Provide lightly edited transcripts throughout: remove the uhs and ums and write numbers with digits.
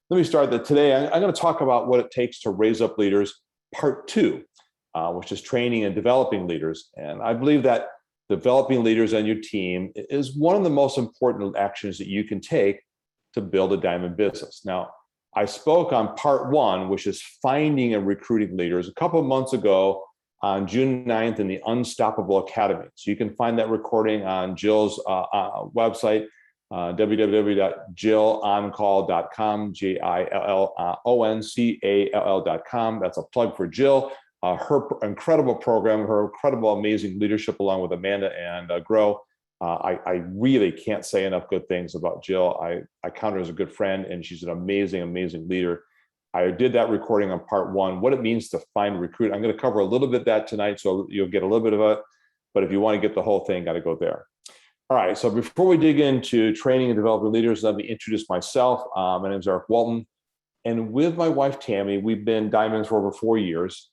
Let me start that today. I'm going to talk about what it takes to raise up leaders, part two, which is training and developing leaders. And I believe that developing leaders on your team is one of the most important actions that you can take to build a diamond business. Now, I spoke on part one, which is finding and recruiting leaders, a couple of months ago on June 9th in the Unstoppable Academy. So you can find that recording on Jill's website, www.jilloncall.com, JILLONCALL.com. That's a plug for Jill. Her incredible program, her incredible, amazing leadership, along with Amanda and Grow. I really can't say enough good things about Jill. I count her as a good friend, and she's an amazing, amazing leader. I did that recording on part one, what it means to find and recruit. I'm going to cover a little bit of that tonight, so you'll get a little bit of it. But if you want to get the whole thing, got to go there. All right, so before we dig into training and developing leaders, let me introduce myself. My name is Walton, and with my wife, Tammy, we've been diamonds for over 4 years.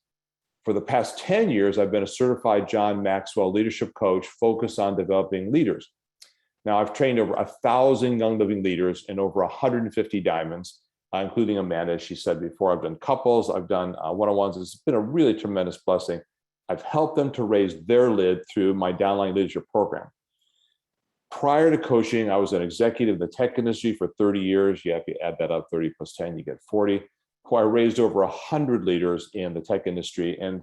For the past 10 years, I've been a certified John Maxwell leadership coach focused on developing leaders. Now, I've trained over 1,000 young living leaders in over 150 diamonds, including Amanda, as she said before. I've done couples, I've done one-on-ones. It's been a really tremendous blessing. I've helped them to raise their lid through my downline leadership program. Prior to coaching, I was an executive in the tech industry for 30 years. You have to add that up, 30 plus 10, you get 40. I raised over 100 leaders in the tech industry. And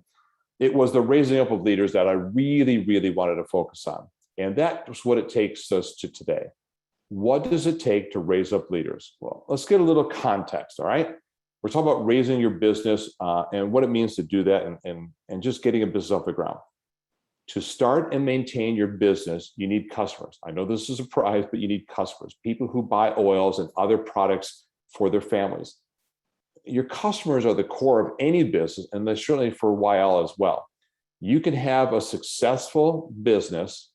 it was the raising up of leaders that I really, really wanted to focus on. And that's what it takes us to today. What does it take to raise up leaders? Well, let's get a little context, all right? We're talking about raising your business and what it means to do that and just getting a business off the ground. To start and maintain your business, you need customers. I know this is a surprise, but you need customers, people who buy oils and other products for their families. Your customers are the core of any business, and they're certainly for YL as well. You can have a successful business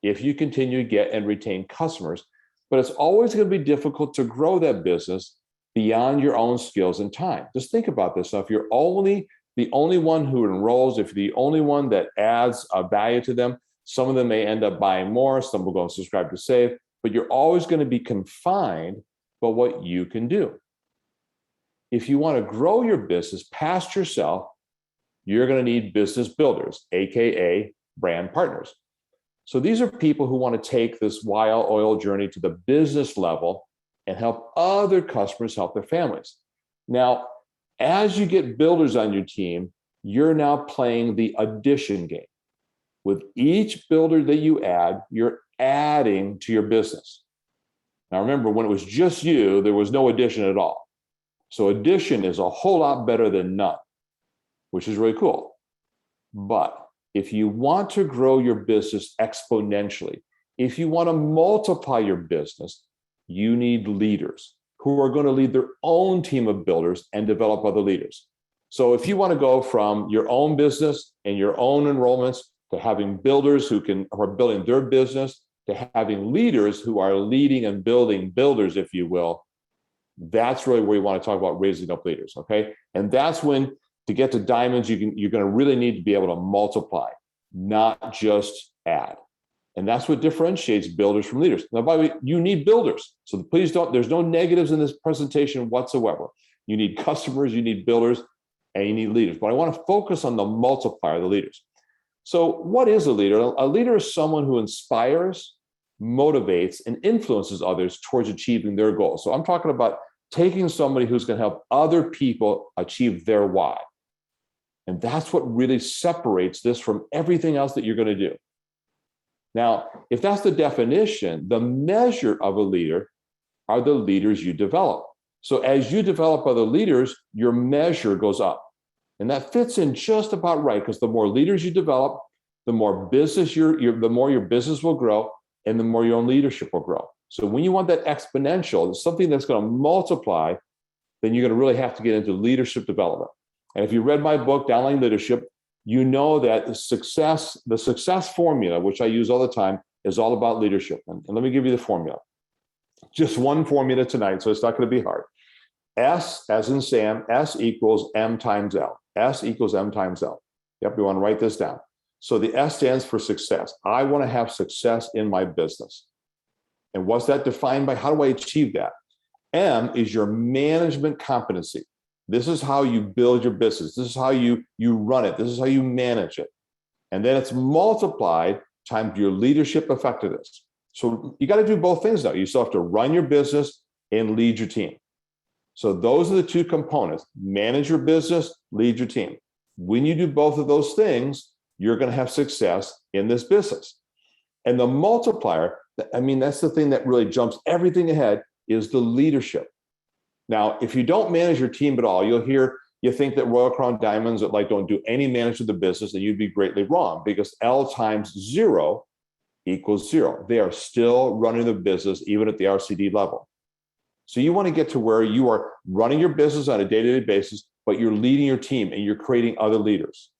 if you continue to get and retain customers, but it's always going to be difficult to grow that business beyond your own skills and time. Just think about this. Now, if you're the only one who enrolls, if you're the only one that adds a value to them, some of them may end up buying more, some will go and subscribe to save, but you're always going to be confined by what you can do. If you want to grow your business past yourself, you're going to need business builders, AKA brand partners. So these are people who want to take this YL oil journey to the business level and help other customers help their families. Now, as you get builders on your team, you're now playing the addition game. With each builder that you add, you're adding to your business. Now, remember, when it was just you, there was no addition at all. So addition is a whole lot better than none, which is really cool. But if you want to grow your business exponentially, if you want to multiply your business, you need leaders who are going to lead their own team of builders and develop other leaders. So if you want to go from your own business and your own enrollments to having builders who are building their business, to having leaders who are leading and building builders, if you will, that's really where you want to talk about raising up leaders, okay? And that's when, to get to diamonds, you're going to really need to be able to multiply, not just add. And that's what differentiates builders from leaders. Now, by the way, you need builders. So please there's no negatives in this presentation whatsoever. You need customers, you need builders, and you need leaders. But I want to focus on the multiplier, the leaders. So what is a leader? A leader is someone who inspires, motivates, and influences others towards achieving their goals. So I'm talking about taking somebody who's going to help other people achieve their why. And that's what really separates this from everything else that you're going to do. Now, if that's the definition, the measure of a leader are the leaders you develop. So as you develop other leaders, your measure goes up. And that fits in just about right, because the more leaders you develop, the more business the more your business will grow, and the more your own leadership will grow. So when you want that exponential, something that's going to multiply, then you're going to really have to get into leadership development. And if you read my book, Downline Leadership, you know that the success formula, which I use all the time, is all about leadership. And let me give you the formula. Just one formula tonight, so it's not going to be hard. S, as in Sam, S equals M times L. S equals M times L. Yep, we want to write this down. So the S stands for success. I want to have success in my business. And what's that defined by? How do I achieve that? M is your management competency. This is how you build your business. This is how you run it. This is how you manage it. And then it's multiplied times your leadership effectiveness. So you got to do both things now. You still have to run your business and lead your team. So those are the two components: manage your business, lead your team. When you do both of those things, you're going to have success in this business. And the multiplier, I mean, that's the thing that really jumps everything ahead, is the leadership. Now, if you don't manage your team at all, you think that Royal Crown Diamonds don't do any management of the business, and you'd be greatly wrong, because L times 0 equals 0. They are still running the business even at the RCD level. So you want to get to where you are running your business on a day-to-day basis, but you're leading your team and you're creating other leaders.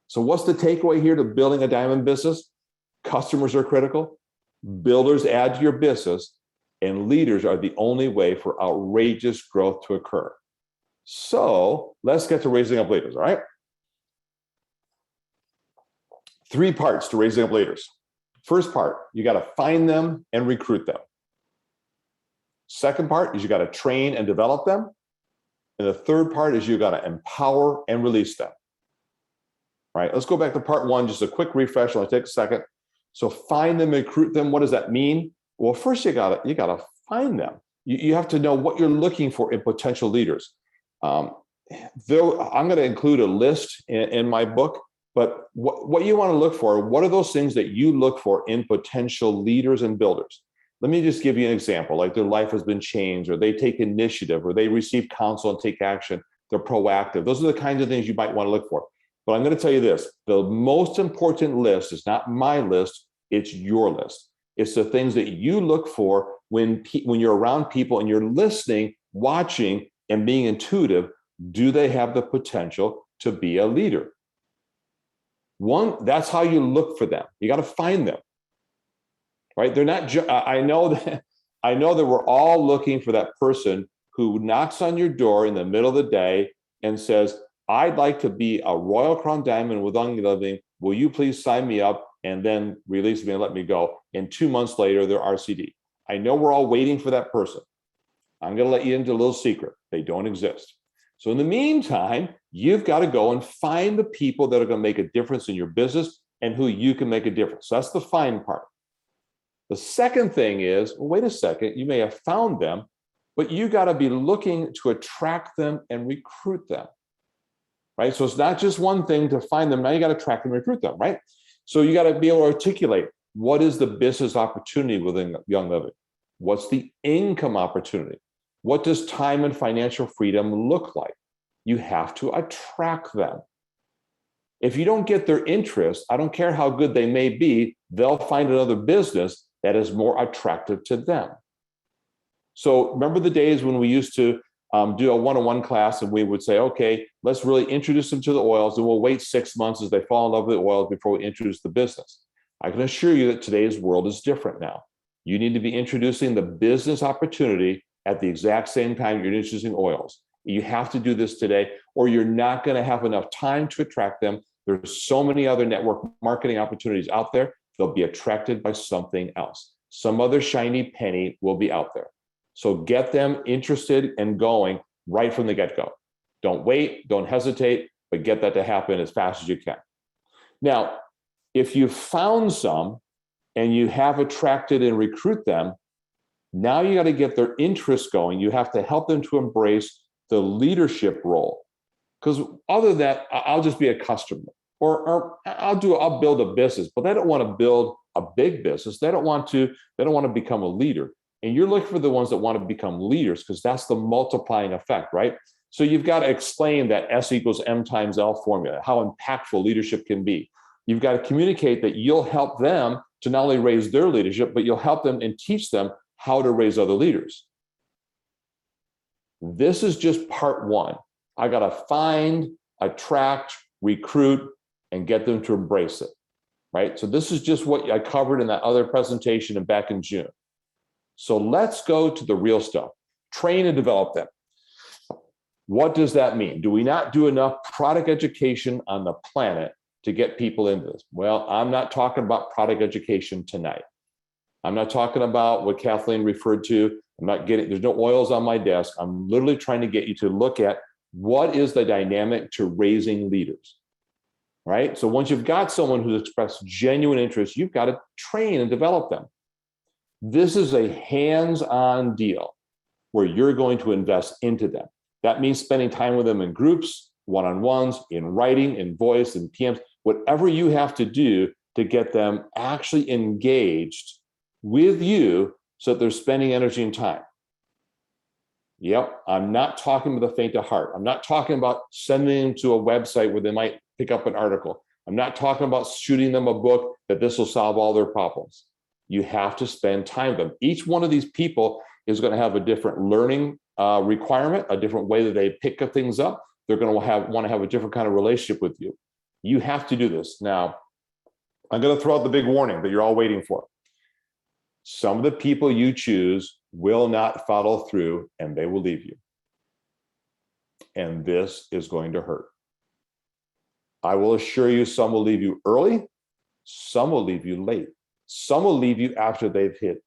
So what's the takeaway here to building a diamond business? Customers are critical, builders add to your business, and leaders are the only way for outrageous growth to occur. So let's get to raising up leaders, all right? 3 parts to raising up leaders. First part, you got to find them and recruit them. Second part is you got to train and develop them. And the third part is you got to empower and release them. All right, let's go back to part 1, just a quick refresh. I'll take a second. So find them, recruit them. What does that mean? Well, first you got to find them. You have to know what you're looking for in potential leaders. Though I'm going to include a list in my book, but what you want to look for, what are those things that you look for in potential leaders and builders? Let me just give you an example, like their life has been changed, or they take initiative, or they receive counsel and take action. They're proactive. Those are the kinds of things you might want to look for. But I'm going to tell you this, the most important list is not my list, it's your list. It's the things that you look for when you're around people and you're listening, watching, and being intuitive. Do they have the potential to be a leader? That's how you look for them. You got to find them, right? They're not. I know that we're all looking for that person who knocks on your door in the middle of the day and says, "I'd like to be a Royal Crown Diamond with Living. Will you please sign me up and then release me and let me go?" And 2 months later, they're RCD. I know we're all waiting for that person. I'm going to let you into a little secret. They don't exist. So in the meantime, you've got to go and find the people that are going to make a difference in your business and who you can make a difference. So that's the find part. The second thing is, well, wait a second, you may have found them, but you got to be looking to attract them and recruit them, right? So it's not just one thing to find them. Now you got to attract them and recruit them, right? So you got to be able to articulate, what is the business opportunity within Young Living? What's the income opportunity? What does time and financial freedom look like? You have to attract them. If you don't get their interest, I don't care how good they may be, they'll find another business that is more attractive to them. So remember the days when we used to do a one-on-one class and we would say, okay, let's really introduce them to the oils, and we'll wait 6 months as they fall in love with the oils before we introduce the business. I can assure you that today's world is different now. You need to be introducing the business opportunity at the exact same time you're introducing oils. You have to do this today, or you're not going to have enough time to attract them. There's so many other network marketing opportunities out there. They'll be attracted by something else. Some other shiny penny will be out there. So get them interested and going right from the get-go. Don't wait, don't hesitate, but get that to happen as fast as you can. Now, if you found some and you have attracted and recruit them, now you got to get their interest going. You have to help them to embrace the leadership role. Because other than that, I'll just be a customer, or I'll build a business, but they don't want to build a big business. They don't want to become a leader. And you're looking for the ones that want to become leaders, because that's the multiplying effect, right? So you've got to explain that S equals M times L formula, how impactful leadership can be. You've got to communicate that you'll help them to not only raise their leadership, but you'll help them and teach them how to raise other leaders. This is just part 1. I got to find, attract, recruit, and get them to embrace it, right? So this is just what I covered in that other presentation and back in June. So let's go to the real stuff. Train and develop them. What does that mean? Do we not do enough product education on the planet to get people into this? Well, I'm not talking about product education tonight. I'm not talking about what Kathleen referred to. There's no oils on my desk. I'm literally trying to get you to look at what is the dynamic to raising leaders, right? So once you've got someone who's expressed genuine interest, you've got to train and develop them. This is a hands-on deal where you're going to invest into them. That means spending time with them in groups, one-on-ones, in writing, in voice, in PMs, whatever you have to do to get them actually engaged with you so that they're spending energy and time. Yep, I'm not talking with a faint of heart. I'm not talking about sending them to a website where they might pick up an article. I'm not talking about shooting them a book that this will solve all their problems. You have to spend time with them. Each one of these people is going to have a different learning requirement, a different way that they pick up things up. They're going to want to have a different kind of relationship with you. You have to do this. Now, I'm going to throw out the big warning that you're all waiting for. Some of the people you choose will not follow through and they will leave you. And this is going to hurt. I will assure you, some will leave you early, some will leave you late. Some will leave you after they've hit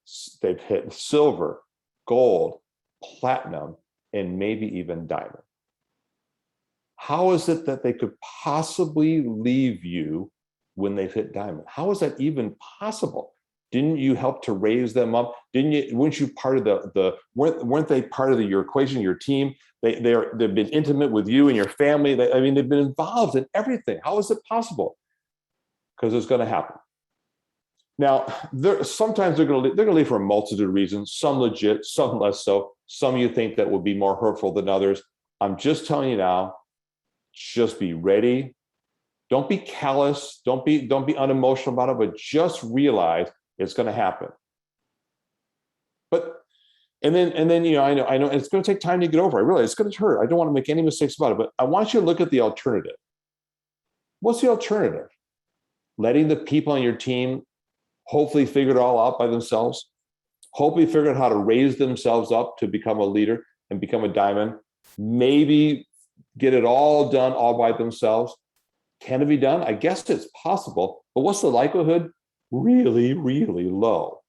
silver, gold, platinum, and maybe even diamond. How is it that they could possibly leave you when they've hit diamond? How is that even possible? Didn't you help to raise them up? Weren't you part of weren't they part of your equation, your team? They've been intimate with you and your family. They've been involved in everything. How is it possible? Because it's going to happen. Now, sometimes they're going to leave for a multitude of reasons, some legit, some less so. Some you think that will be more hurtful than others. I'm just telling you now, just be ready. Don't be callous. Don't be unemotional about it, but just realize it's going to happen. And then I know it's going to take time to get over. I realize it's going to hurt. I don't want to make any mistakes about it, but I want you to look at the alternative. What's the alternative? Letting the people on your team hopefully figure it all out by themselves, hopefully figure out how to raise themselves up to become a leader and become a diamond, maybe get it all done all by themselves. Can it be done? I guess it's possible, but what's the likelihood? Really, really low.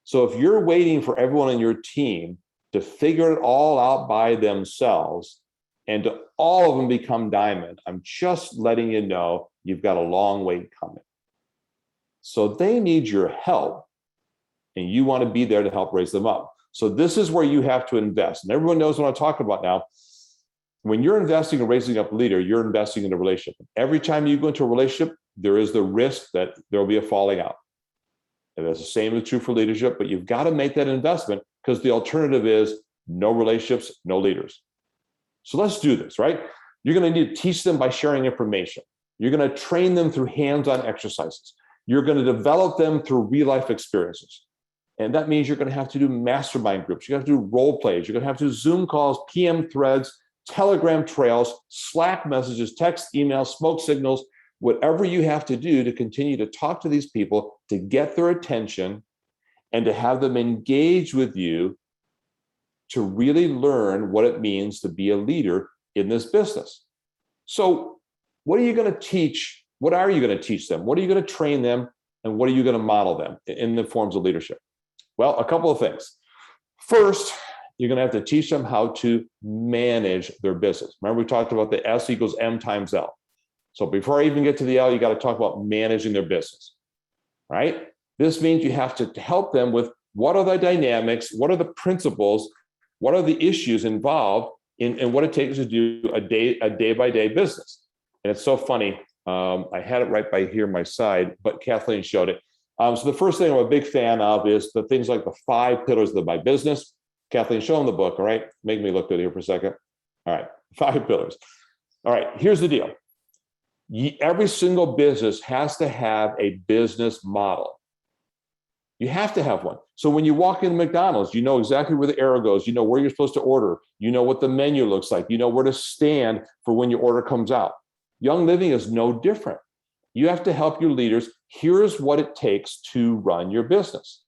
So if you're waiting for everyone on your team to figure it all out by themselves and to all of them become diamond, I'm just letting you know you've got a long wait coming. So they need your help, and you want to be there to help raise them up. So this is where you have to invest. And everyone knows what I'm talking about now. When you're investing in raising up a leader, you're investing in a relationship. Every time you go into a relationship, there is the risk that there will be a falling out. And that's the same is true for leadership, but you've got to make that investment because the alternative is no relationships, no leaders. So let's do this, right? You're going to need to teach them by sharing information. You're going to train them through hands-on exercises. You're going to develop them through real-life experiences. And that means you're going to have to do mastermind groups. You're going to have to do role plays. You're going to have to do Zoom calls, PM threads, Telegram trails, Slack messages, text, email, smoke signals, whatever you have to do to continue to talk to these people, to get their attention, and to have them engage with you to really learn what it means to be a leader in this business. So what are you going to teach? What are you going to teach them? What are you going to train them? And what are you going to model them in the forms of leadership? Well, a couple of things. First, you're going to have to teach them how to manage their business. Remember, we talked about the S equals M times L. So before I even get to the L, you got to talk about managing their business, right? This means you have to help them with what are the dynamics, what are the principles, what are the issues involved in what it takes to do a day-by-day business. And it's so funny. I had it right by here, my side, but Kathleen showed it. So the first thing I'm a big fan of is the things like the 5 pillars of my business. Kathleen, show them the book, all right? Make me look good here for a second. All right, 5 pillars. All right, here's the deal. Every single business has to have a business model. You have to have one. So when you walk into McDonald's, you know exactly where the arrow goes. You know where you're supposed to order. You know what the menu looks like. You know where to stand for when your order comes out. Young Living is no different. You have to help your leaders. Here's what it takes to run your business.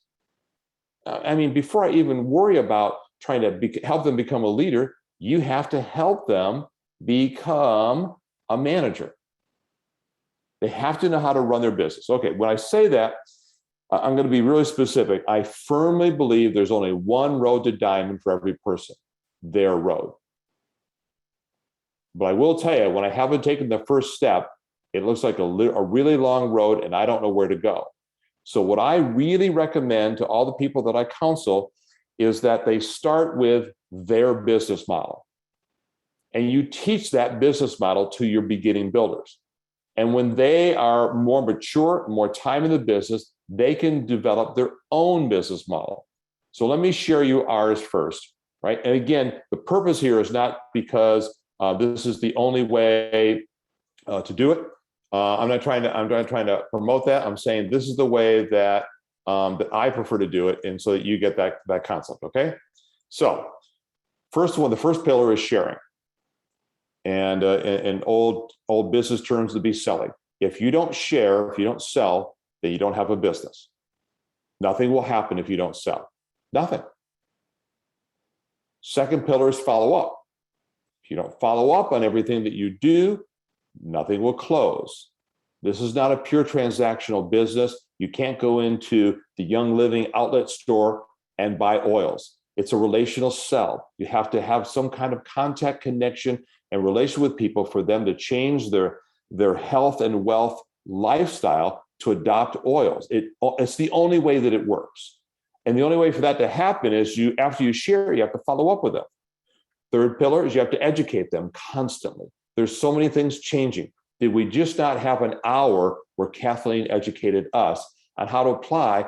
Before I even worry about trying to help them become a leader, you have to help them become a manager. They have to know how to run their business. Okay, when I say that, I'm going to be really specific. I firmly believe there's only one road to diamond for every person, their road. But I will tell you, when I haven't taken the first step, it looks like a really long road and I don't know where to go. So what I really recommend to all the people that I counsel is that they start with their business model. And you teach that business model to your beginning builders. And when they are more mature, more time in the business, they can develop their own business model. So let me share you ours first, right? And again, the purpose here is not because this is the only way to do it. I'm not trying to promote that. I'm saying this is the way that that I prefer to do it, and so that you get that concept. Okay. So first one, the first pillar is sharing, and in old business terms, to be selling. If you don't share, if you don't sell, then you don't have a business. Nothing will happen if you don't sell. Nothing. Second pillar is follow up. If you don't follow up on everything that you do, nothing will close. This is not a pure transactional business. You can't go into the Young Living outlet store and buy oils. It's a relational sell. You have to have some kind of contact, connection, and relation with people for them to change their health and wealth lifestyle to adopt oils. It's the only way that it works. And the only way for that to happen is after you share, you have to follow up with them. Third pillar is you have to educate them constantly. There's so many things changing. Did we just not have an hour where Kathleen educated us on how to apply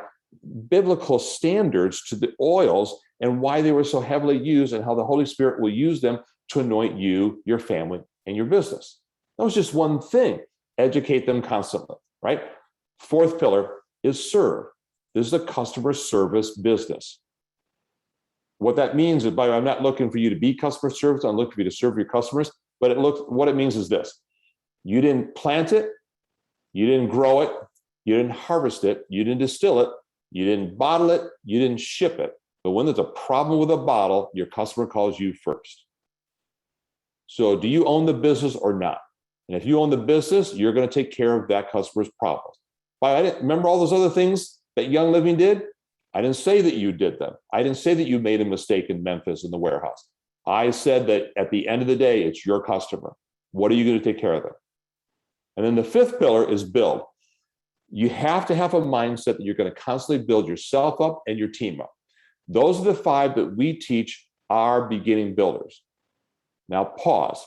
biblical standards to the oils and why they were so heavily used and how the Holy Spirit will use them to anoint you, your family, and your business? That was just one thing. Educate them constantly, right? Fourth pillar is serve. This is a customer service business. What that means is, by the way, I'm not looking for you to be customer service. I'm looking for you to serve your customers. But what it means is this: you didn't plant it, you didn't grow it, you didn't harvest it, you didn't distill it, you didn't bottle it, you didn't ship it. But when there's a problem with a bottle, your customer calls you first. So do you own the business or not? And if you own the business, you're going to take care of that customer's problems. I didn't remember all those other things that Young Living did. I didn't say that you did them. I didn't say that you made a mistake in Memphis in the warehouse. I said that at the end of the day, it's your customer. What are you going to take care of them? And then the fifth pillar is build. You have to have a mindset that you're going to constantly build yourself up and your team up. Those are the five that we teach our beginning builders. Now pause.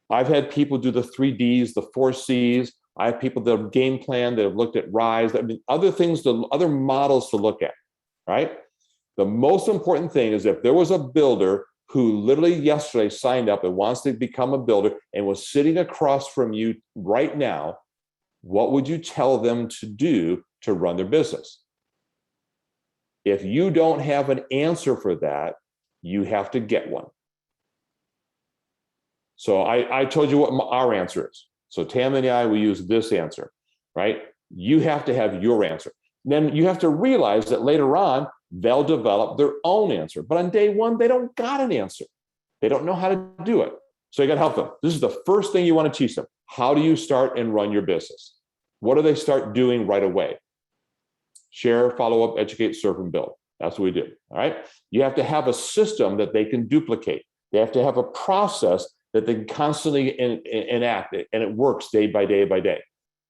I've had people do the 3Ds, the 4Cs. I have people that have game plan, that have looked at RISE. I mean, other models to look at, right? The most important thing is, if there was a builder who literally yesterday signed up and wants to become a builder and was sitting across from you right now, what would you tell them to do to run their business? If you don't have an answer for that, you have to get one. So I told you what our answer is. So Tam and I, we use this answer, right? You have to have your answer. Then you have to realize that later on, they'll develop their own answer. But on day one, they don't got an answer. They don't know how to do it. So you got to help them. This is the first thing you want to teach them. How do you start and run your business? What do they start doing right away? Share, follow up, educate, serve, and build. That's what we do. All right. You have to have a system that they can duplicate. They have to have a process that they can constantly enact it, and it works day by day by day.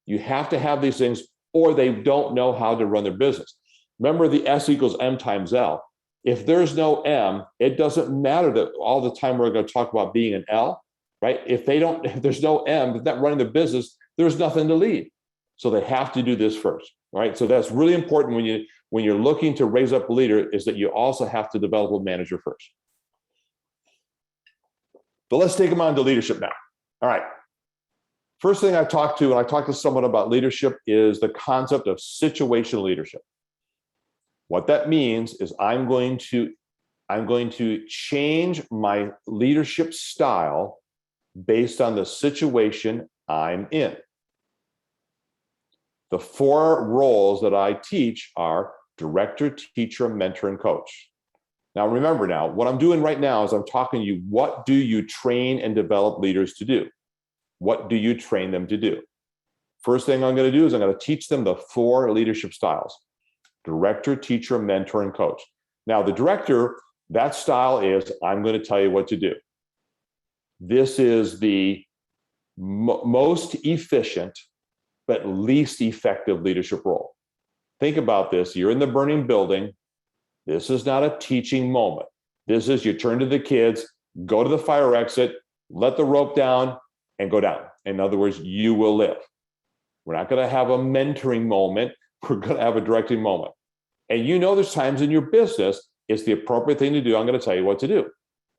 You have to have these things, or they don't know how to run their business. Remember the S equals M times L. If there's no M, it doesn't matter that all the time we're going to talk about being an L, right? If there's no M, if they're not running the business, there's nothing to lead. So they have to do this first, right? So that's really important when you're looking to raise up a leader, is that you also have to develop a manager first. But let's take them on to leadership now. All right. First thing I talked to someone about leadership, is the concept of situational leadership. What that means is I'm going to change my leadership style based on the situation I'm in. The four roles that I teach are director, teacher, mentor, and coach. Now, remember now, what I'm doing right now is I'm talking to you, what do you train and develop leaders to do? What do you train them to do? First thing I'm going to do is I'm going to teach them the four leadership styles. Director, teacher, mentor, and coach. Now, the director, that style is, I'm going to tell you what to do. This is the most efficient, but least effective leadership role. Think about this. You're in the burning building. This is not a teaching moment. This is you turn to the kids, go to the fire exit, let the rope down, and go down. In other words, you will live. We're not going to have a mentoring moment. We're going to have a directing moment. And you know there's times in your business it's the appropriate thing to do. I'm going to tell you what to do.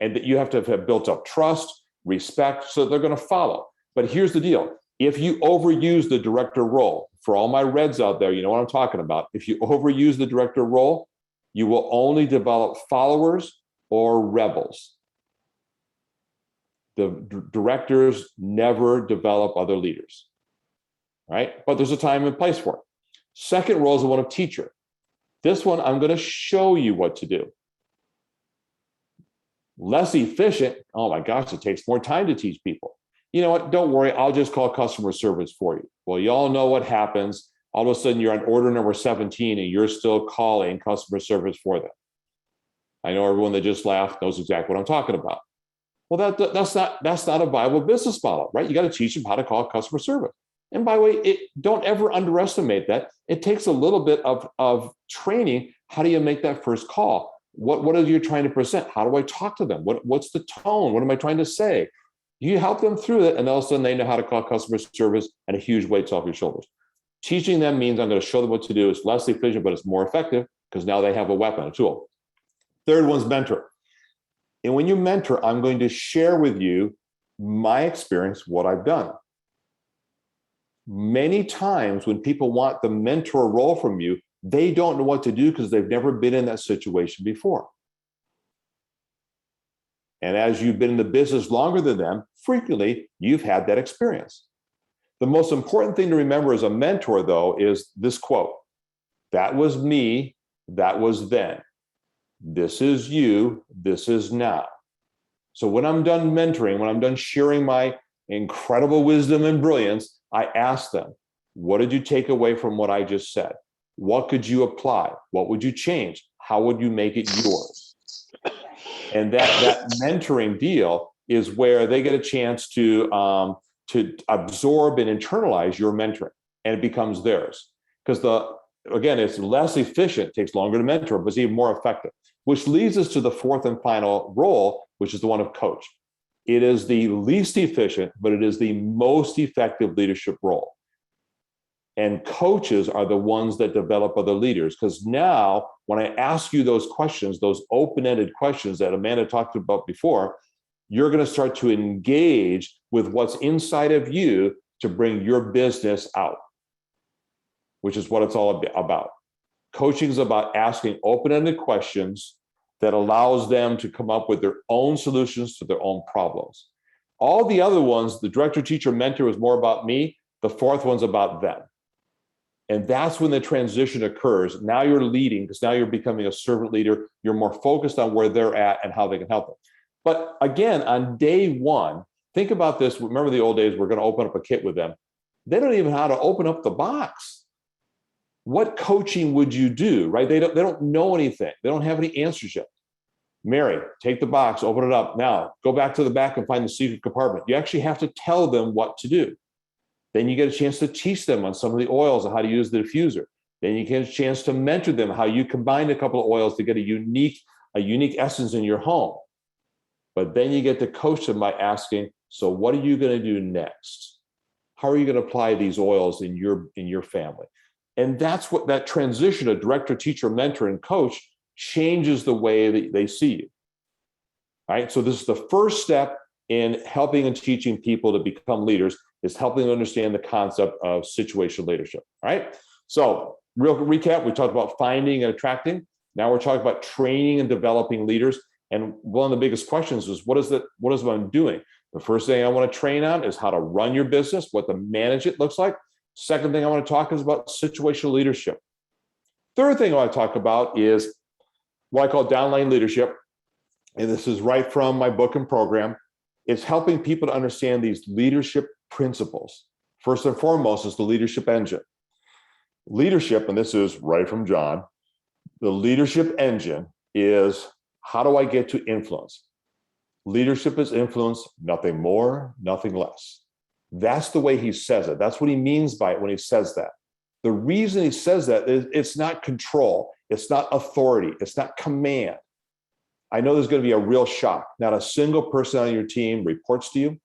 And that you have to have built up trust, respect, so they're going to follow. But here's the deal. If you overuse the director role, for all my reds out there, you know what I'm talking about. If you overuse the director role, you will only develop followers or rebels. The directors never develop other leaders, right? But there's a time and place for it. Second role is the one of teacher. This one, I'm going to show you what to do. Less efficient. Oh my gosh, it takes more time to teach people. You know what? Don't worry. I'll just call customer service for you. Well, you all know what happens. All of a sudden, you're on order number 17 and you're still calling customer service for them. I know everyone that just laughed knows exactly what I'm talking about. Well, that's not a viable business model, right? You got to teach them how to call customer service. And by the way, don't ever underestimate that. It takes a little bit of training. How do you make that first call? What are you trying to present? How do I talk to them? What's the tone? What am I trying to say? You help them through it, and all of a sudden they know how to call customer service, and a huge weight's off your shoulders. Teaching them means I'm going to show them what to do. It's less efficient, but it's more effective because now they have a weapon, a tool. Third one's mentor. And when you mentor, I'm going to share with you my experience, what I've done. Many times when people want the mentor role from you, they don't know what to do because they've never been in that situation before. And as you've been in the business longer than them, frequently you've had that experience. The most important thing to remember as a mentor, though, is this quote: "That was me, that was then. This is you, this is now." So when I'm done mentoring, when I'm done sharing my incredible wisdom and brilliance, I ask them, what did you take away from what I just said? What could you apply? What would you change? How would you make it yours? And that mentoring deal is where they get a chance to absorb and internalize your mentoring, and it becomes theirs. Because again, it's less efficient, takes longer to mentor, but it's even more effective. Which leads us to the fourth and final role, which is the one of coach. It is the least efficient, but it is the most effective leadership role. And coaches are the ones that develop other leaders. Because now, when I ask you those questions, those open-ended questions that Amanda talked about before, you're going to start to engage with what's inside of you to bring your business out, which is what it's all about. Coaching is about asking open-ended questions that allows them to come up with their own solutions to their own problems. All the other ones, the director, teacher, mentor, is more about me. The fourth one's about them. And that's when the transition occurs. Now you're leading, because now you're becoming a servant leader. You're more focused on where they're at and how they can help them. But again, on day one, think about this. Remember the old days, we're going to open up a kit with them. They don't even know how to open up the box. What coaching would you do, right? They don't know anything. They don't have any answers yet. Mary, take the box, open it up. Now, go back to the back and find the secret compartment. You actually have to tell them what to do. Then you get a chance to teach them on some of the oils and how to use the diffuser. Then you get a chance to mentor them how you combine a couple of oils to get a unique essence in your home. But then you get to coach them by asking, so what are you going to do next? How are you going to apply these oils in your family? And that's what that transition of director, teacher, mentor, and coach changes the way that they see you. All right. So this is the first step in helping and teaching people to become leaders, is helping them understand the concept of situational leadership. All right. So real recap, we talked about finding and attracting. Now we're talking about training and developing leaders. And one of the biggest questions is, what is what I'm doing? The first thing I want to train on is how to run your business, what to manage it looks like. Second thing I want to talk is about situational leadership. Third thing I want to talk about is what I call downline leadership. And this is right from my book and program. It's helping people to understand these leadership principles. First and foremost is the leadership engine. Leadership, and this is right from John, The leadership engine is, how do I get to influence? Leadership is influence, nothing more, nothing less. That's the way he says it. That's what he means by it when he says that. The reason he says that is it's not control, it's not authority, it's not command. I know there's going to be a real shock. Not a single person on your team reports to you.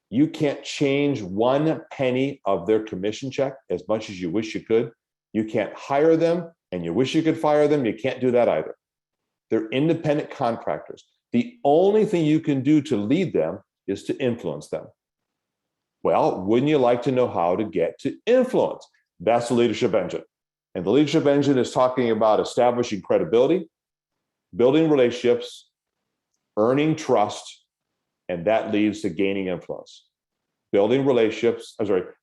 You can't change one penny of their commission check as much as you wish you could. You can't hire them and you wish you could fire them. You can't do that either. They're independent contractors. The only thing you can do to lead them is to influence them. Well, wouldn't you like to know how to get to influence? That's the leadership engine. And the leadership engine is talking about establishing credibility, building relationships, earning trust, and that leads to gaining influence. Building relationships,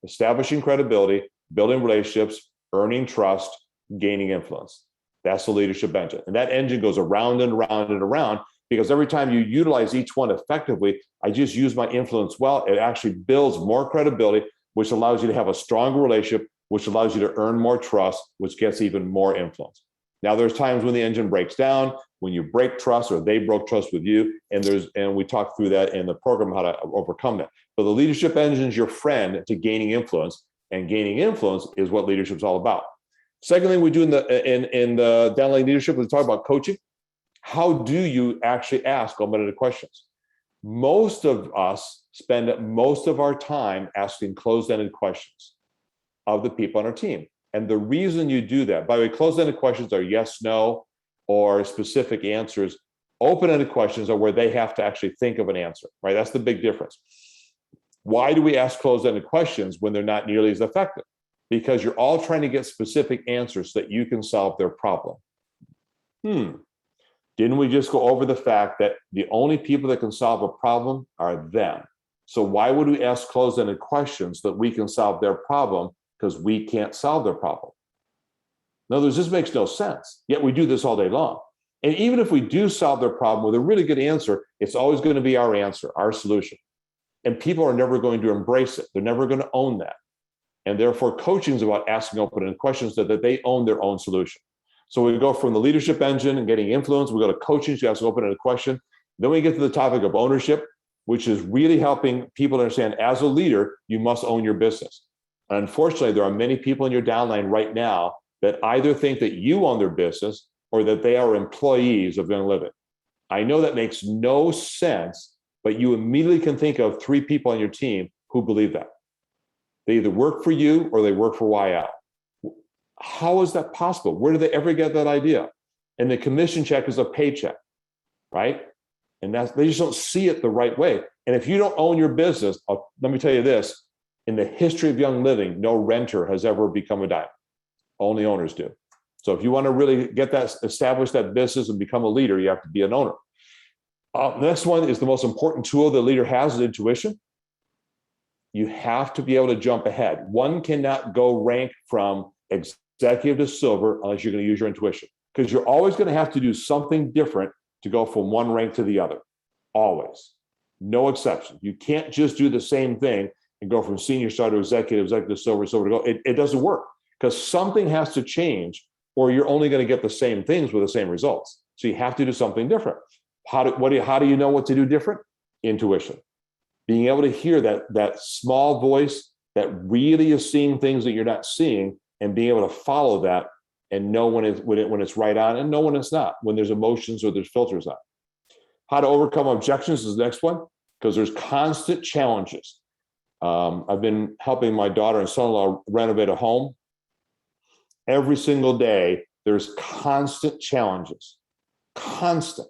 establishing credibility, building relationships, earning trust, gaining influence. That's the leadership engine. And that engine goes around and around and around, because every time you utilize each one effectively, I just use my influence well, it actually builds more credibility, which allows you to have a stronger relationship, which allows you to earn more trust, which gets even more influence. Now, there's times when the engine breaks down, when you break trust or they broke trust with you, and we talk through that in the program, how to overcome that. But the leadership engine is your friend to gaining influence, and gaining influence is what leadership is all about. Second thing we do in the downline leadership, we talk about coaching. How do you actually ask open-ended questions? Most of us spend most of our time asking closed-ended questions of the people on our team. And the reason you do that, by the way, closed-ended questions are yes, no, or specific answers. Open-ended questions are where they have to actually think of an answer, right? That's the big difference. Why do we ask closed-ended questions when they're not nearly as effective? Because you're all trying to get specific answers so that you can solve their problem. Didn't we just go over the fact that the only people that can solve a problem are them? So why would we ask closed-ended questions so that we can solve their problem? Because we can't solve their problem. In other words, this makes no sense. Yet we do this all day long. And even if we do solve their problem with a really good answer, it's always going to be our answer, our solution. And people are never going to embrace it. They're never going to own that. And therefore, coaching is about asking open-ended questions so that they own their own solution. So we go from the leadership engine and getting influence, we go to coaching, so you ask an open-ended question. Then we get to the topic of ownership, which is really helping people understand, as a leader, you must own your business. And unfortunately, there are many people in your downline right now that either think that you own their business or that they are employees of Young Living. I know that makes no sense, but you immediately can think of 3 people on your team who believe that. They either work for you or they work for YL. How is that possible? Where do they ever get that idea? And the commission check is a paycheck, right? And they just don't see it the right way. And if you don't own your business, let me tell you this, in the history of Young Living, no renter has ever become a dime. Only owners do. So if you want to really get that, establish that business and become a leader, you have to be an owner. The next one is the most important tool the leader has, is intuition. You have to be able to jump ahead. One cannot go rank from executive to silver unless you're going to use your intuition, because you're always going to have to do something different to go from one rank to the other. Always. No exception. You can't just do the same thing and go from senior star to executive to silver to gold. It doesn't work, because something has to change, or you're only going to get the same things with the same results. So you have to do something different. How do you know what to do different? Intuition. Being able to hear that small voice that really is seeing things that you're not seeing, and being able to follow that and know when it's right on and know when it's not, when there's emotions or there's filters on. How to overcome objections is the next one, because there's constant challenges. I've been helping my daughter and son-in-law renovate a home. Every single day, there's constant challenges. Constant.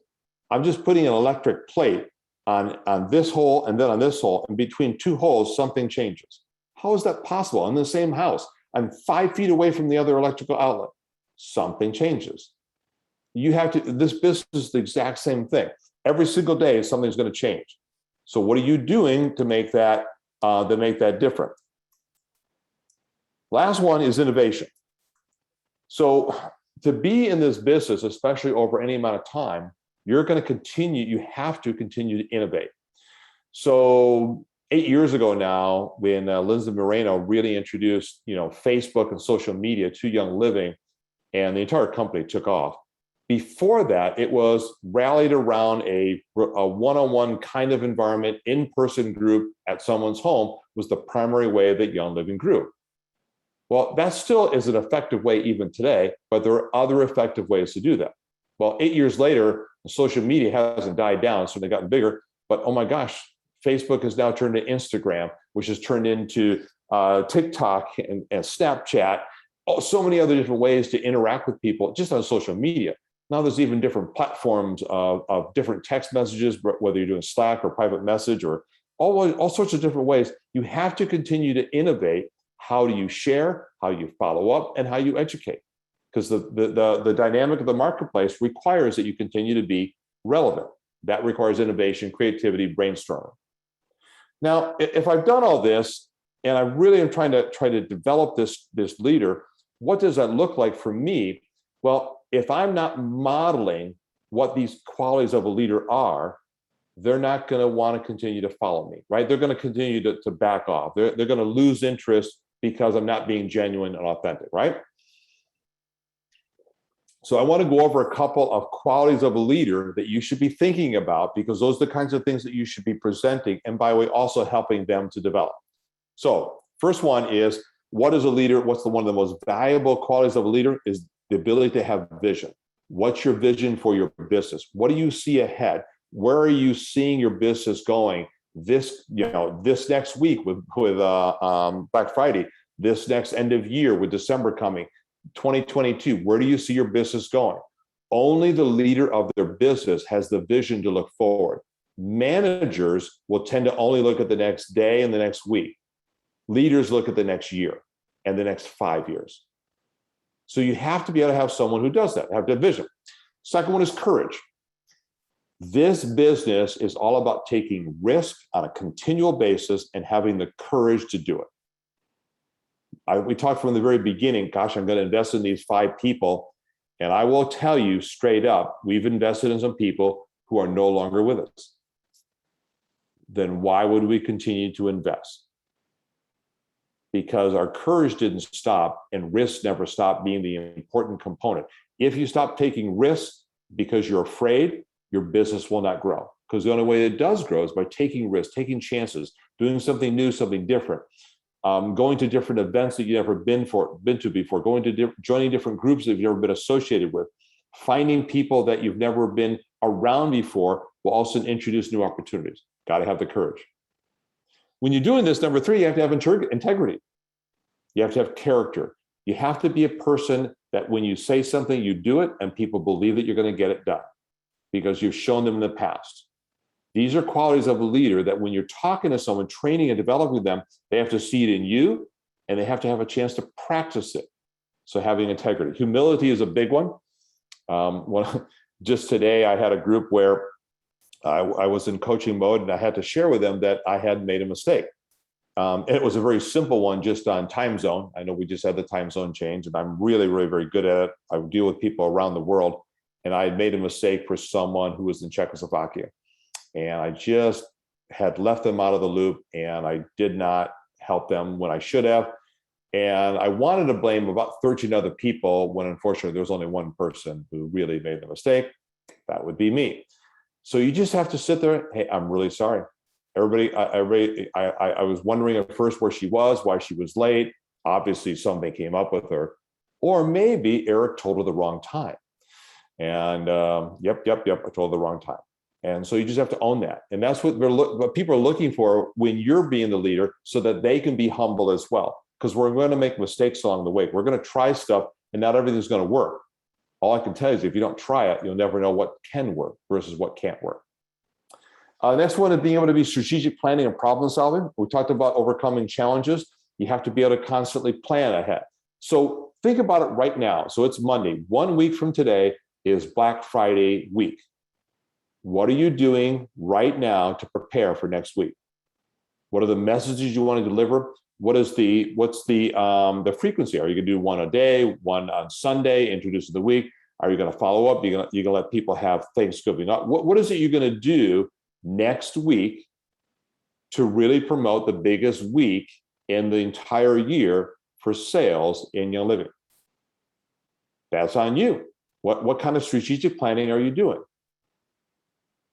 I'm just putting an electric plate on this hole and then on this hole, and between 2 holes, something changes. How is that possible? In the same house, I'm 5 feet away from the other electrical outlet. Something changes. This business is the exact same thing. Every single day, something's going to change. So what are you doing to make that different? Last one is innovation. So to be in this business, especially over any amount of time, you have to continue to innovate. So 8 years ago now, when Lindsay Moreno really introduced, Facebook and social media to Young Living, and the entire company took off. Before that, it was rallied around a one-on-one kind of environment, in-person group at someone's home was the primary way that Young Living grew. Well, that still is an effective way even today, but there are other effective ways to do that. Well, 8 years later, social media hasn't died down, so they've gotten bigger, but oh my gosh, Facebook has now turned to Instagram, which has turned into TikTok and Snapchat, so many other different ways to interact with people just on social media. Now there's even different platforms of different text messages, whether you're doing Slack or private message or all sorts of different ways. You have to continue to innovate. How do you share, how you follow up, and how you educate? Because the dynamic of the marketplace requires that you continue to be relevant. That requires innovation, creativity, brainstorming. Now, if I've done all this, and I really am trying to develop this leader, what does that look like for me? Well, if I'm not modeling what these qualities of a leader are, they're not going to want to continue to follow me, right? They're going to continue to back off. They're going to lose interest because I'm not being genuine and authentic, right? So I want to go over a couple of qualities of a leader that you should be thinking about, because those are the kinds of things that you should be presenting, and by the way, also helping them to develop. So first one is, what is a leader? What's one of the most valuable qualities of a leader is the ability to have vision. What's your vision for your business? What do you see ahead? Where are you seeing your business going this next week with Black Friday, this next end of year with December coming, 2022? Where do you see your business going? Only the leader of their business has the vision to look forward. Managers will tend to only look at the next day and the next week. Leaders look at the next year and the next 5 years. So you have to be able to have someone who does that, have that vision. Second one is courage. This business is all about taking risk on a continual basis and having the courage to do it. We talked from the very beginning, gosh, I'm going to invest in these 5 people. And I will tell you straight up, we've invested in some people who are no longer with us. Then why would we continue to invest? Because our courage didn't stop, and risk never stopped being the important component. If you stop taking risks because you're afraid, your business will not grow. Because the only way it does grow is by taking risks, taking chances, doing something new, something different, going to different events that you've never been to before, joining different groups that you've never been associated with, finding people that you've never been around before will also introduce new opportunities. Got to have the courage. When you're doing this, number 3, you have to have integrity. You have to have character. You have to be a person that when you say something, you do it, and people believe that you're going to get it done because you've shown them in the past. These are qualities of a leader that when you're talking to someone, training and developing them, they have to see it in you, and they have to have a chance to practice it. So having integrity. Humility is a big one. Just today, I had a group where I was in coaching mode, and I had to share with them that I had made a mistake. And it was a very simple one, just on time zone. I know we just had the time zone change, and I'm really, really very good at it. I deal with people around the world, and I had made a mistake for someone who was in Czechoslovakia. And I just had left them out of the loop, and I did not help them when I should have. And I wanted to blame about 13 other people when unfortunately there was only one person who really made the mistake. That would be me. So you just have to sit there. Hey, I'm really sorry. Everybody, I was wondering at first where she was, why she was late. Obviously something came up with her. Or maybe Eric told her the wrong time. And yep, I told her the wrong time. And so you just have to own that. And that's what people are looking for when you're being the leader, so that they can be humble as well. Because we're going to make mistakes along the way. We're going to try stuff, and not everything's going to work. All I can tell you is if you don't try it, you'll never know what can work versus what can't work. Next one is being able to be strategic planning and problem solving. We talked about overcoming challenges. You have to be able to constantly plan ahead. So think about it right now. So it's Monday. 1 week from today is Black Friday week. What are you doing right now to prepare for next week? What are the messages you want to deliver? What's the frequency? Are you going to do one a day, one on Sunday, introduce of the week? Are you going to follow up? You're going to let people have Thanksgiving? What is it you're going to do next week to really promote the biggest week in the entire year for sales in Young Living? That's on you. What kind of strategic planning are you doing?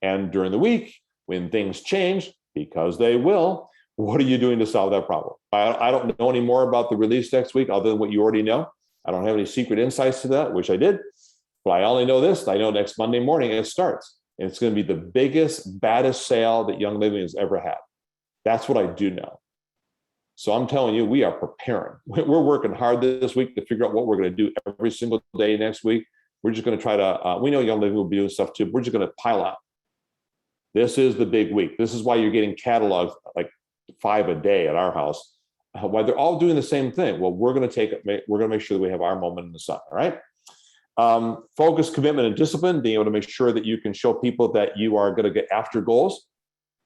And during the week, when things change, because they will, what are you doing to solve that problem? I don't know any more about the release next week other than what you already know. I don't have any secret insights to that. Wish I did. But I only know this. I know next Monday morning it starts. And it's going to be the biggest, baddest sale that Young Living has ever had. That's what I do know. So I'm telling you, we are preparing. We're working hard this week to figure out what we're going to do every single day next week. We're just going to try to, we know Young Living will be doing stuff too. We're just going to pile on. This is the big week. This is why you're getting catalogs like 5 a day at our house. Why they're all doing the same thing. Well, we're going to make sure that we have our moment in the sun. All right. Focus, commitment, and discipline, being able to make sure that you can show people that you are going to get after goals.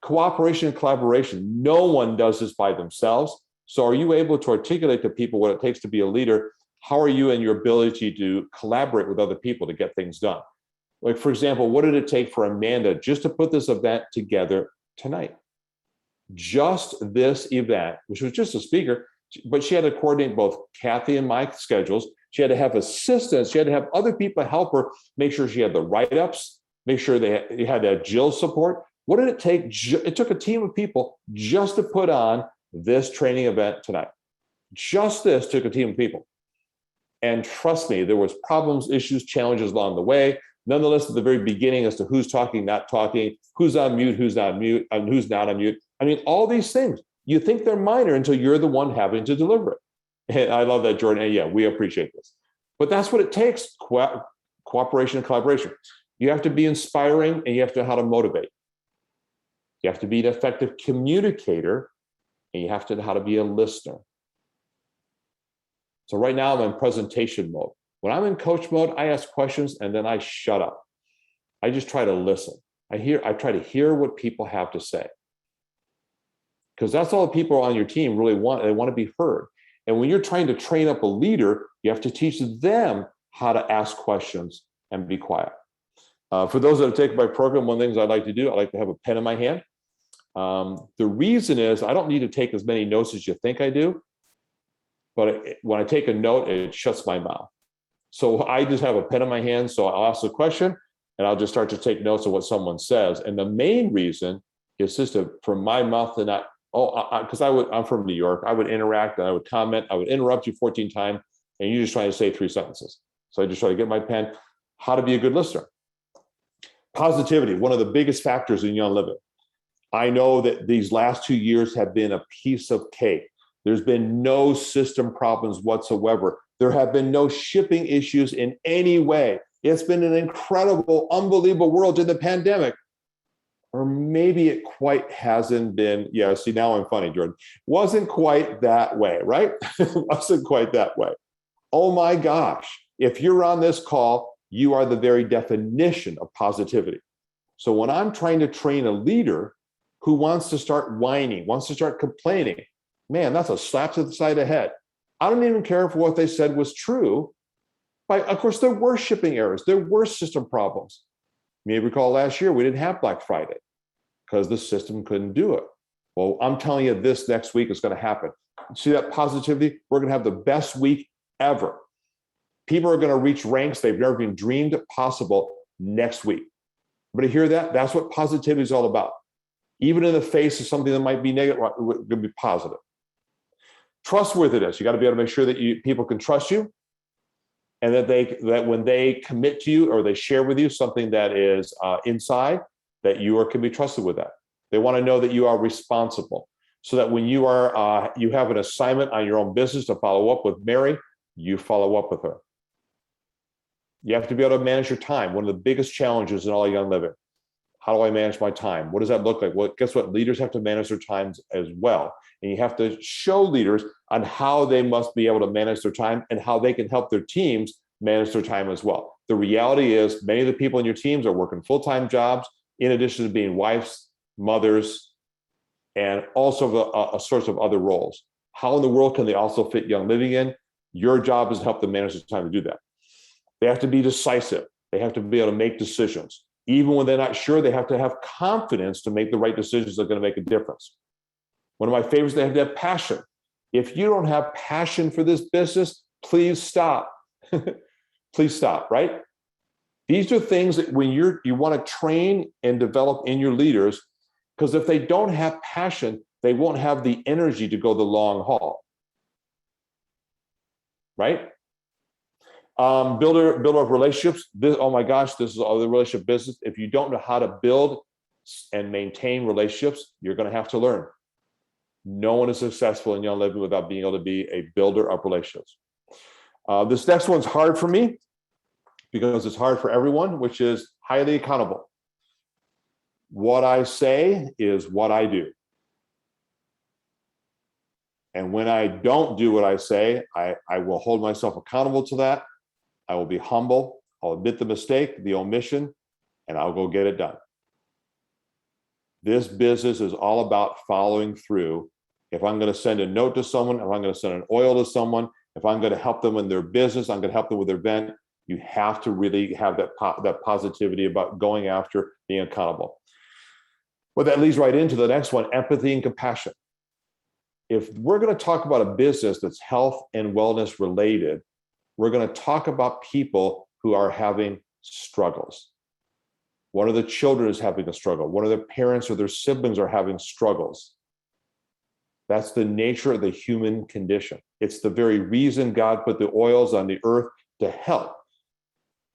Cooperation and collaboration. No one does this by themselves. So are you able to articulate to people what it takes to be a leader? How are you in your ability to collaborate with other people to get things done? Like, for example, what did it take for Amanda just to put this event together tonight? Just this event, which was just a speaker, but she had to coordinate both Kathy and my schedules. She had to have assistants. She had to have other people help her make sure she had the write-ups, make sure they had that Jill support. What did it take? It took a team of people just to put on this training event tonight. Just this took a team of people. And trust me, there was problems, issues, challenges along the way. Nonetheless, at the very beginning as to who's talking, not talking, who's on mute, who's not mute, and who's not on mute. I mean, all these things, you think they're minor until you're the one having to deliver it. And I love that, Jordan. And yeah, we appreciate this. But that's what it takes, cooperation and collaboration. You have to be inspiring and you have to know how to motivate. You have to be an effective communicator and you have to know how to be a listener. So right now I'm in presentation mode. When I'm in coach mode, I ask questions and then I shut up. I just try to listen. I try to hear what people have to say. Because that's all the people on your team really want. They want to be heard. And when you're trying to train up a leader, you have to teach them how to ask questions and be quiet. For those that have taken my program, one of the things I like to do, I like to have a pen in my hand. The reason is I don't need to take as many notes as you think I do. But when I take a note, it shuts my mouth. So I just have a pen in my hand. So I'll ask a question and I'll just start to take notes of what someone says. And the main reason is just for my mouth to not, because I'm from New York, I would interact and I would comment, I would interrupt you 14 times and you're just trying to say 3 sentences. So I just try to get my pen, how to be a good listener. Positivity, one of the biggest factors in Young Living. I know that these last 2 years have been a piece of cake. There's been no system problems whatsoever. There have been no shipping issues in any way. It's been an incredible, unbelievable world in the pandemic. Or maybe it quite hasn't been. Yeah, see, now I'm funny, Jordan. Wasn't quite that way, right? Wasn't quite that way. Oh my gosh. If you're on this call, you are the very definition of positivity. So when I'm trying to train a leader who wants to start whining, wants to start complaining, man, that's a slap to the side of the head. I don't even care if what they said was true. But of course, there were shipping errors. There were system problems. You may recall last year, we didn't have Black Friday because the system couldn't do it. Well, I'm telling you, this next week is going to happen. See that positivity? We're going to have the best week ever. People are going to reach ranks they've never even dreamed possible next week. But to hear that, that's what positivity is all about. Even in the face of something that might be negative, we're going to be positive. Trustworthiness. You got to be able to make sure that people can trust you, and that when they commit to you or they share with you something that is inside, that you can be trusted with that. They want to know that you are responsible, so that when you have an assignment on your own business to follow up with Mary, you follow up with her. You have to be able to manage your time. One of the biggest challenges in all Young Living. How do I manage my time? What does that look like? Well, guess what? Leaders have to manage their times as well. And you have to show leaders on how they must be able to manage their time and how they can help their teams manage their time as well. The reality is many of the people in your teams are working full-time jobs in addition to being wives, mothers, and also a source of other roles. How in the world can they also fit Young Living in? Your job is to help them manage their time to do that. They have to be decisive. They have to be able to make decisions. Even when they're not sure, they have to have confidence to make the right decisions that are going to make a difference. One of my favorites, they have to have passion. If you don't have passion for this business, please stop. Please stop, right? These are things that when you want to train and develop in your leaders, because if they don't have passion, they won't have the energy to go the long haul, right? Builder of relationships. Oh my gosh, this is all the relationship business. If you don't know how to build and maintain relationships, you're going to have to learn. No one is successful in young living without being able to be a builder of relationships. This next one's hard for me because it's hard for everyone, which is highly accountable. What I say is what I do. And when I don't do what I say, I will hold myself accountable to that. I will be humble. I'll admit the mistake, the omission, and I'll go get it done. This business is all about following through. If I'm going to send a note to someone, if I'm going to send an oil to someone, if I'm going to help them in their business, I'm going to help them with their event, you have to really have that positivity about going after being accountable. Well, that leads right into the next one, empathy and compassion. If we're going to talk about a business that's health and wellness related, we're going to talk about people who are having struggles. One of the children is having a struggle. One of their parents or their siblings are having struggles. That's the nature of the human condition. It's the very reason God put the oils on the earth to help.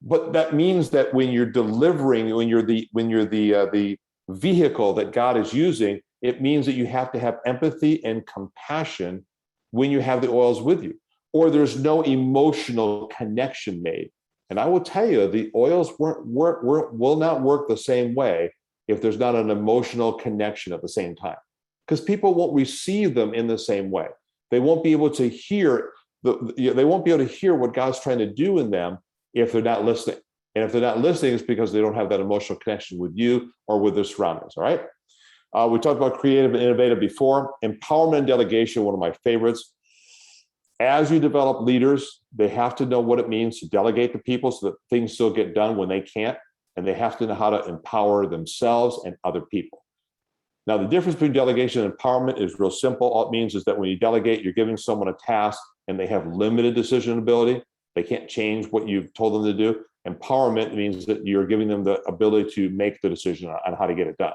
But that means that when you're delivering, when you're the vehicle that God is using, it means that you have to have empathy and compassion when you have the oils with you, or there's no emotional connection made. And I will tell you, the oils will not work the same way if there's not an emotional connection at the same time, because people won't receive them in the same way. They won't be able to hear they won't be able to hear what God's trying to do in them if they're not listening. And if they're not listening, it's because they don't have that emotional connection with you or with their surroundings. All right. We talked about creative and innovative before. Empowerment and delegation, one of my favorites. As you develop leaders, they have to know what it means to delegate to people so that things still get done when they can't. And they have to know how to empower themselves and other people. Now, the difference between delegation and empowerment is real simple. All it means is that when you delegate, you're giving someone a task and they have limited decision ability. They can't change what you've told them to do. Empowerment means that you're giving them the ability to make the decision on how to get it done.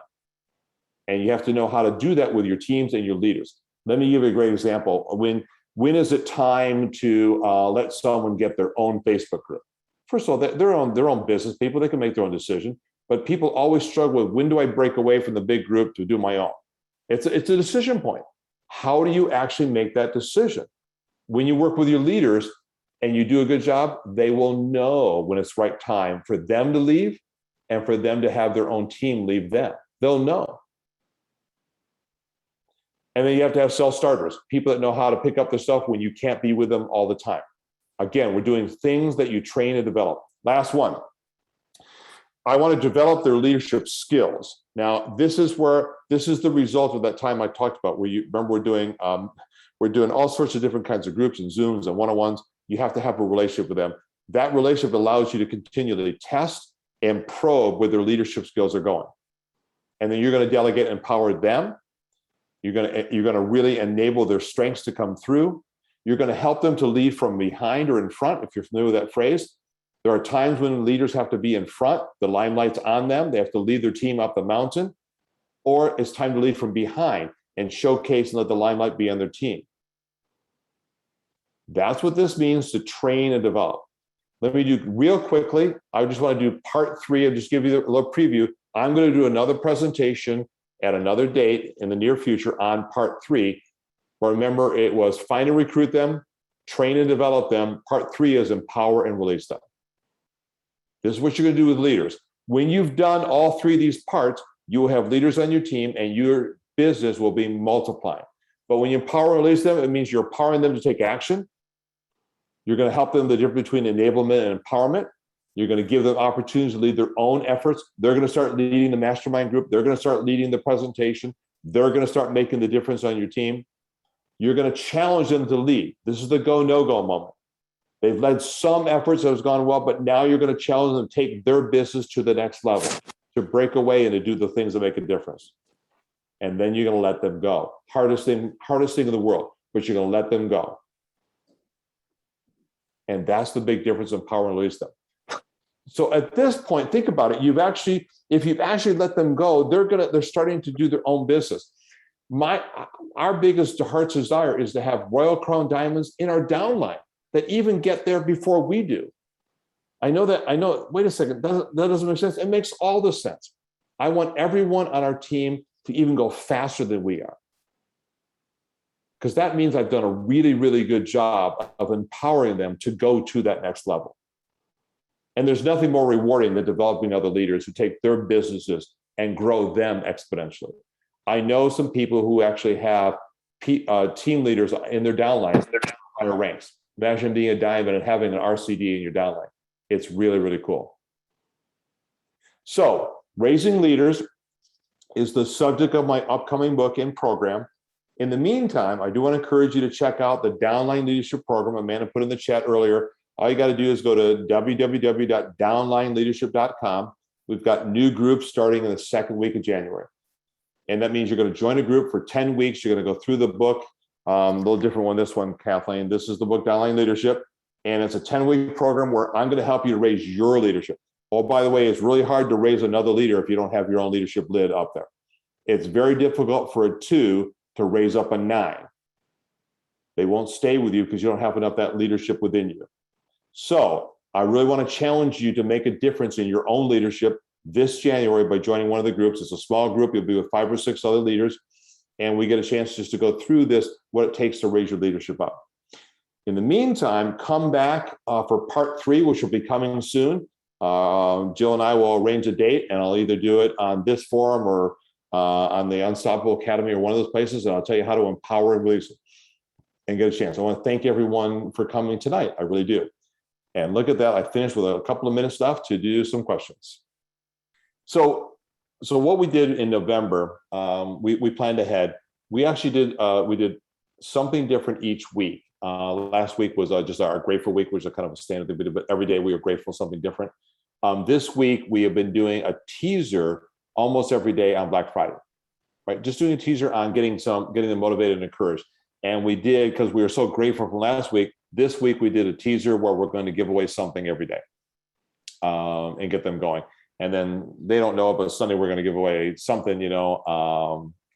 And you have to know how to do that with your teams and your leaders. Let me give you a great example. When is it time to let someone get their own Facebook group? First of all, they're their own business people. They can make their own decision. But people always struggle with, when do I break away from the big group to do my own? It's a decision point. How do you actually make that decision? When you work with your leaders and you do a good job, they will know when it's right time for them to leave and for them to have their own team leave them. They'll know. And then you have to have self-starters, people that know how to pick up their stuff when you can't be with them all the time. Again, we're doing things that you train and develop. Last one. I want to develop their leadership skills. Now, this is the result of that time I talked about, where you remember we're doing all sorts of different kinds of groups and Zooms and one-on-ones. You have to have a relationship with them. That relationship allows you to continually test and probe where their leadership skills are going. And then you're going to delegate and empower them. You're going to really enable their strengths to come through. You're going to help them to lead from behind or in front, if you're familiar with that phrase. There are times when leaders have to be in front, the limelight's on them, they have to lead their team up the mountain, or it's time to lead from behind and showcase and let the limelight be on their team. That's what this means to train and develop. Let me do real quickly. I just want to do part 3 and just give you a little preview. I'm going to do another presentation at another date in the near future on part 3. Remember, it was find and recruit them, train and develop them. Part 3 is empower and release them. This is what you're going to do with leaders. When you've done all 3 of these parts, you will have leaders on your team and your business will be multiplying. But when you empower and release them, it means you're empowering them to take action. You're going to help them the difference between enablement and empowerment. You're going to give them opportunities to lead their own efforts. They're going to start leading the mastermind group. They're going to start leading the presentation. They're going to start making the difference on your team. You're going to challenge them to lead. This is the go, no-go moment. They've led some efforts that has gone well, but now you're going to challenge them to take their business to the next level, to break away and to do the things that make a difference. And then you're going to let them go. Hardest thing in the world, but you're going to let them go. And that's the big difference in power and release them. So at this point, think about it. If you've actually let them go, they're starting to do their own business. Our biggest heart's desire is to have Royal Crown diamonds in our downline that even get there before we do. I know, wait a second, that doesn't make sense. It makes all the sense. I want everyone on our team to even go faster than we are. Because that means I've done a really, really good job of empowering them to go to that next level. And there's nothing more rewarding than developing other leaders who take their businesses and grow them exponentially. I know some people who actually have team leaders in their downlines, their higher ranks. Imagine being a diamond and having an RCD in your downline. It's really, really cool. So, raising leaders is the subject of my upcoming book and program. In the meantime, I do want to encourage you to check out the Downline Leadership Program. Amanda put in the chat earlier. All you got to do is go to www.downlineleadership.com. We've got new groups starting in the second week of January. And that means you're going to join a group for 10 weeks. You're going to go through the book. A little different one, this one, Kathleen. This is the book, Downline Leadership. And it's a 10-week program where I'm going to help you to raise your leadership. Oh, by the way, it's really hard to raise another leader if you don't have your own leadership lid up there. It's very difficult for a 2 to raise up a 9. They won't stay with you because you don't have enough of that leadership within you. So I really want to challenge you to make a difference in your own leadership this January by joining one of the groups. It's a small group. You'll be with 5 or 6 other leaders. And we get a chance just to go through this, what it takes to raise your leadership up. In the meantime, come back for part 3, which will be coming soon. Jill and I will arrange a date, and I'll either do it on this forum or on the Unstoppable Academy or one of those places, and I'll tell you how to empower and release it and get a chance. I want to thank everyone for coming tonight. I really do. And look at that. I finished with a couple of minutes left to do some questions. So what we did in November, we planned ahead. We actually did something different each week. Last week was just our Grateful Week, which is kind of a standard thing we do, but every day we were grateful for something different. This week we have been doing a teaser almost every day on Black Friday, right? Just doing a teaser on getting them motivated and encouraged. And we did, because we were so grateful from last week, this week we did a teaser where we're going to give away something every day and get them going. And then they don't know, but Sunday we're going to give away something,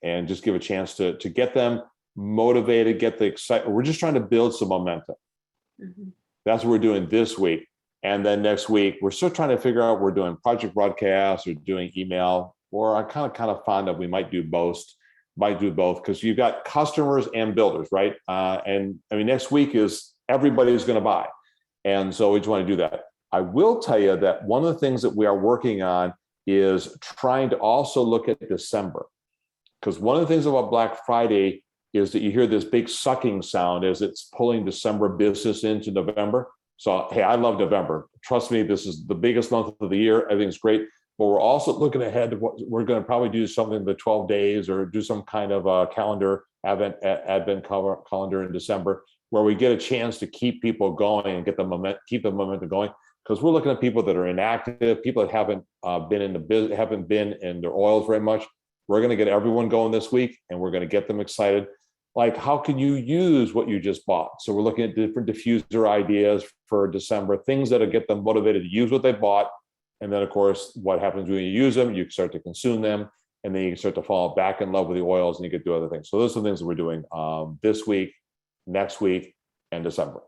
and just give a chance to get them motivated, get the excitement. We're just trying to build some momentum. Mm-hmm. That's what we're doing this week. And then next week, we're still trying to figure out, we're doing project broadcasts or doing email, or I kind of found that we might do both, because you've got customers and builders, right? And I mean, next week is everybody's going to buy. And so we just want to do that. I will tell you that one of the things that we are working on is trying to also look at December. Because one of the things about Black Friday is that you hear this big sucking sound as it's pulling December business into November. So, hey, I love November. Trust me, this is the biggest month of the year. Everything's great. But we're also looking ahead to what we're going to probably do something the 12 days or do some kind of a calendar, advent calendar in December, where we get a chance to keep people going and keep the momentum going. Because we're looking at people that are inactive, people that haven't been in the business, haven't been in their oils very much. We're going to get everyone going this week, and we're going to get them excited. Like, how can you use what you just bought? So we're looking at different diffuser ideas for December, things that'll get them motivated to use what they bought. And then, of course, what happens when you use them, you start to consume them, and then you can start to fall back in love with the oils, and you can do other things. So those are the things that we're doing this week, next week, and December.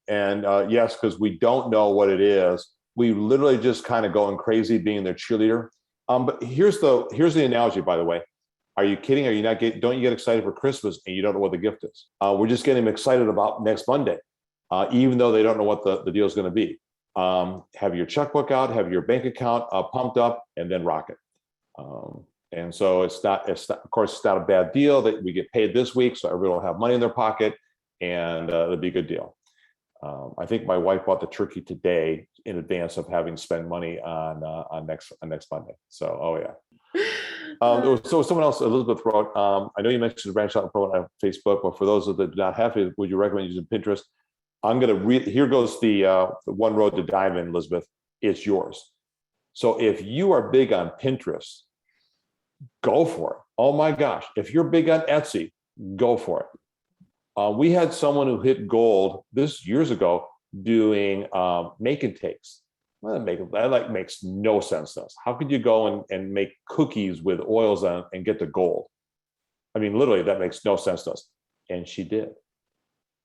And yes, because we don't know what it is, we literally just kind of going crazy being their cheerleader. But here's the analogy, by the way. Are you kidding? Are you not don't you get excited for Christmas and you don't know what the gift is? We're just getting them excited about next Monday, even though they don't know what the deal is going to be. Have your checkbook out, have your bank account pumped up, and then rock it. And so it's not, of course, it's not a bad deal that we get paid this week, so everyone will have money in their pocket, and it'll be a good deal. I think my wife bought the turkey today in advance of having spent money on next Monday. So, oh yeah. So someone else, Elizabeth wrote, I know you mentioned the branch out program on Facebook, but for those that do not have it, would you recommend using Pinterest? I'm going to read, here goes the one road to diamond, Elizabeth. It's yours. So if you are big on Pinterest, go for it. Oh my gosh. If you're big on Etsy, go for it. We had someone who hit gold this years ago doing make and takes. Well, that makes no sense to us. How could you go and make cookies with oils on and get the gold? I mean, literally, that makes no sense to us. And she did.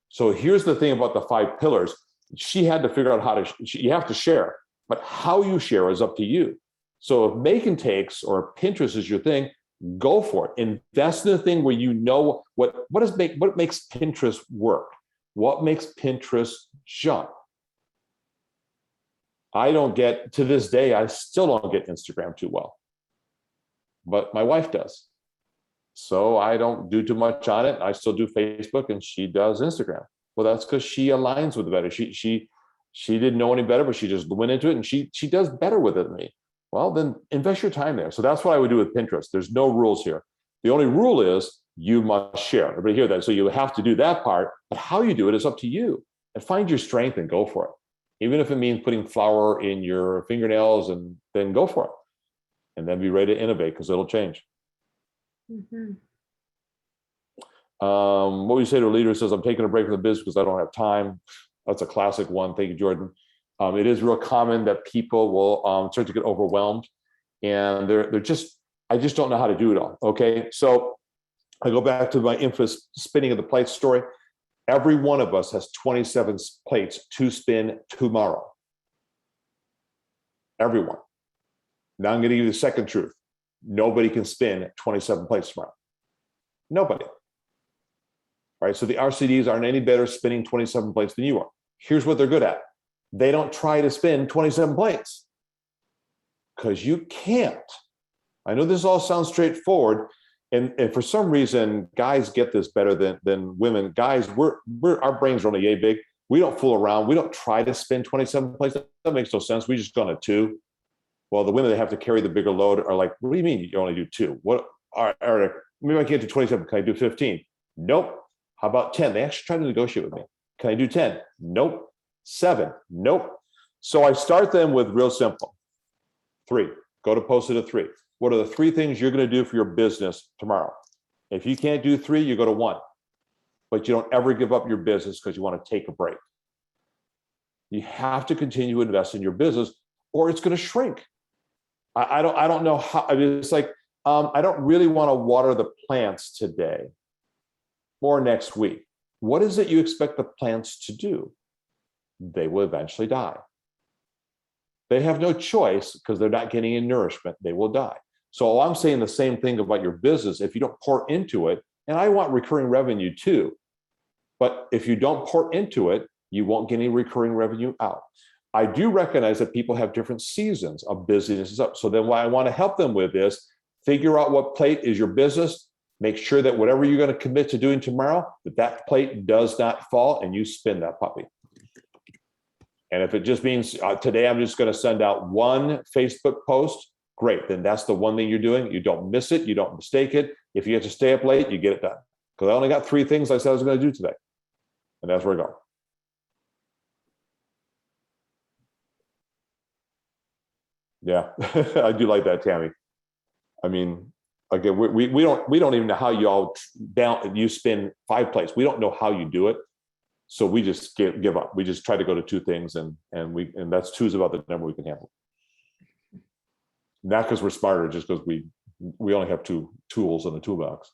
So here's the thing about the 5 pillars. She had to figure out how to, you have to share, but how you share is up to you. So if make and takes or Pinterest is your thing, go for it. Invest in the thing where you know what makes Pinterest work. What makes Pinterest jump? I don't get, to this day, I still don't get Instagram too well, but my wife does. So I don't do too much on it. I still do Facebook and she does Instagram. Well, that's because she aligns with it better. She didn't know any better, but she just went into it and she does better with it than me. Well, then invest your time there. So that's what I would do with Pinterest. There's no rules here. The only rule is you must share. Everybody hear that? So you have to do that part, but how you do it is up to you. And find your strength and go for it. Even if it means putting flour in your fingernails, and then go for it. And then be ready to innovate because it'll change. Mm-hmm. What would you say to a leader who says, I'm taking a break from the business because I don't have time? That's a classic one. Thank you, Jordan. It is real common that people will start to get overwhelmed and I just don't know how to do it all. Okay. So I go back to my infamous spinning of the plates story. Every one of us has 27 plates to spin tomorrow. Everyone. Now I'm going to give you the second truth. Nobody can spin 27 plates tomorrow. Nobody. All right. So the RCDs aren't any better spinning 27 plates than you are. Here's what they're good at. They don't try to spin 27 plates because you can't. I know this all sounds straightforward. And for some reason, guys get this better than women. Guys, our brains are only yay big. We don't fool around. We don't try to spin 27 plates. That makes no sense. We just go on a 2. Well, the women that have to carry the bigger load are like, what do you mean you only do 2? What? All right, maybe I can't do 27. Can I do 15? Nope. How about 10? They actually try to negotiate with me. Can I do 10? Nope. 7? Nope. So I start them with real simple. 3. Go to Post-it at 3. What are the 3 things you're going to do for your business tomorrow? If you can't do 3, you go to 1. But you don't ever give up your business because you want to take a break. You have to continue to invest in your business or it's going to shrink. I don't know how. I mean, it's like, I don't really want to water the plants today or next week. What is it you expect the plants to do? They will eventually die. They have no choice because they're not getting any nourishment. They will die. So I'm saying the same thing about your business. If you don't pour into it, and I want recurring revenue too, but if you don't pour into it, you won't get any recurring revenue out. I do recognize that people have different seasons of busyness up. So then what I want to help them with is figure out what plate is your business. Make sure that whatever you're going to commit to doing tomorrow, that plate does not fall and you spin that puppy. And if it just means today I'm just going to send out 1 Facebook post, great. Then that's the one thing you're doing. You don't miss it. You don't mistake it. If you have to stay up late, you get it done. Because I only got 3 things I said I was going to do today. And that's where I go. Yeah, I do like that, Tammy. I mean, again, we don't even know how you spin 5 plates. We don't know how you do it. So we just give up. We just try to go to 2 things and that's 2 is about the number we can handle. Not because we're smarter, just because we only have 2 tools in the toolbox.